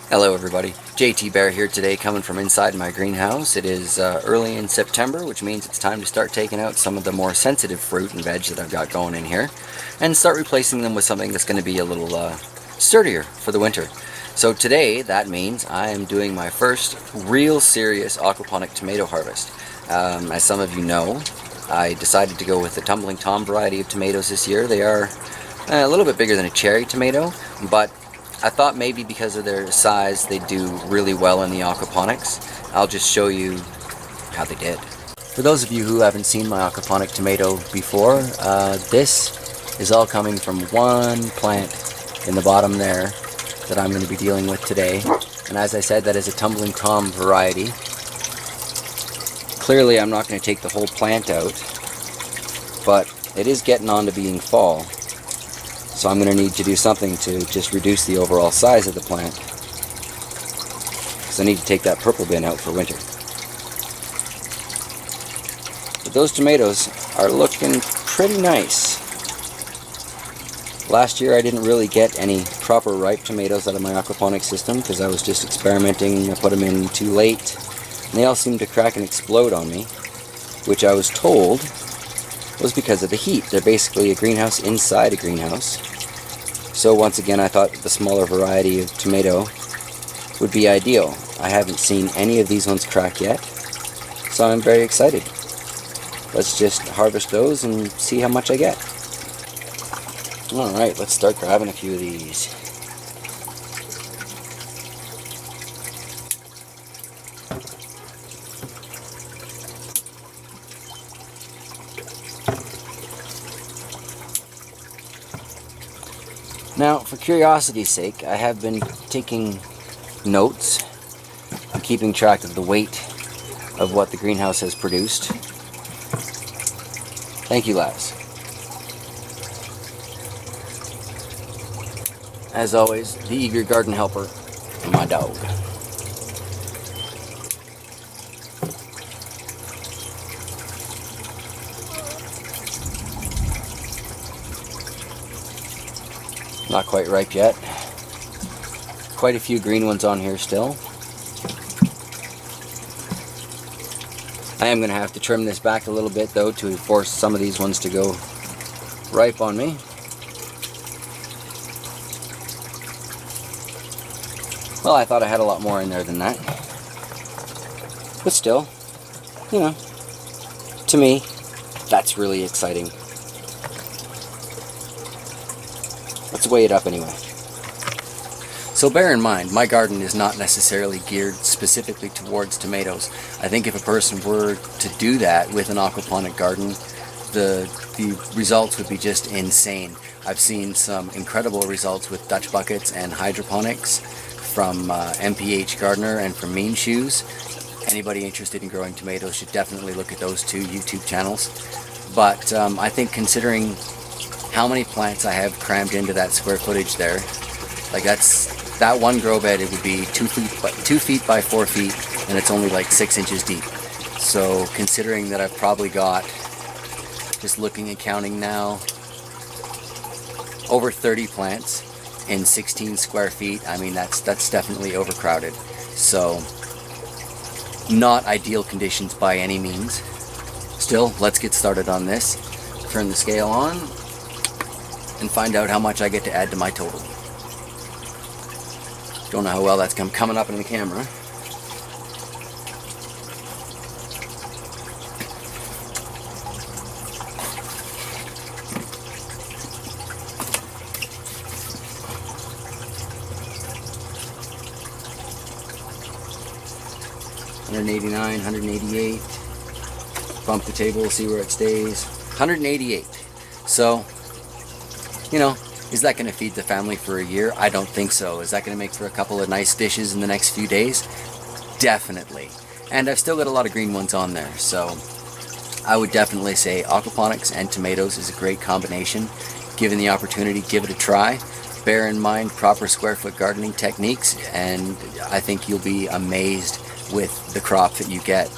Hello everybody, JT Bear here today, coming from inside my greenhouse. It is early in September, which means it's time to start taking out some of the more sensitive fruit and veg that I've got going in here and start replacing them with something that's going to be a little sturdier for the winter. So today that means I am doing my first real serious aquaponic tomato harvest. As some of you know, I decided to go with the Tumbling Tom variety of tomatoes this year. They are a little bit bigger than a cherry tomato, but I thought maybe because of their size they'd do really well in the aquaponics. I'll just show you how they did. For those of you who haven't seen my aquaponic tomato before, this is all coming from one plant in the bottom there that I'm going to be dealing with today. And as I said, that is a Tumbling Tom variety. Clearly I'm not going to take the whole plant out, but it is getting on to being fall. So I'm going to need to do something to just reduce the overall size of the plant, because I need to take that purple bin out for winter. But those tomatoes are looking pretty nice. Last year I didn't really get any proper ripe tomatoes out of my aquaponic system because I was just experimenting. I put them in too late and they all seemed to crack and explode on me, which I was told was because of the heat. They're basically a greenhouse inside a greenhouse. So once again, I thought the smaller variety of tomato would be ideal. I haven't seen any of these ones crack yet, so I'm very excited. Let's just harvest those and see how much I get. Alright, let's start grabbing a few of these. Now, for curiosity's sake, I have been taking notes and keeping track of the weight of what the greenhouse has produced. Thank you, lads. As always, the eager garden helper and my dog. Not quite ripe yet. Quite a few green ones on here still. I am going to have to trim this back a little bit though to force some of these ones to go ripe on me. Well, I thought I had a lot more in there than that. But still, you know, to me, that's really exciting. Let's weigh it up anyway. So bear in mind, my garden is not necessarily geared specifically towards tomatoes. I think if a person were to do that with an aquaponic garden, the results would be just insane. I've seen some incredible results with Dutch buckets and hydroponics from MPH Gardener and from Mean Shoes. Anybody interested in growing tomatoes should definitely look at those two YouTube channels. But I think considering how many plants I have crammed into that square footage there, like that one grow bed, it would be 2 feet by 4 feet, and it's only like 6 inches deep. So considering that I've probably got, just looking and counting now, over 30 plants in 16 square feet, I mean that's definitely overcrowded. So not ideal conditions by any means. Still, let's get started on this. Turn the scale on and find out how much I get to add to my total. Don't know how well that's coming up in the camera. $189, $188. Bump the table, see where it stays. $188. So, you know, is that going to feed the family for a year? I don't think so. Is that going to make for a couple of nice dishes in the next few days? Definitely. And I've still got a lot of green ones on there, so I would definitely say aquaponics and tomatoes is a great combination. Given the opportunity, give it a try. Bear in mind proper square foot gardening techniques, and I think you'll be amazed with the crop that you get.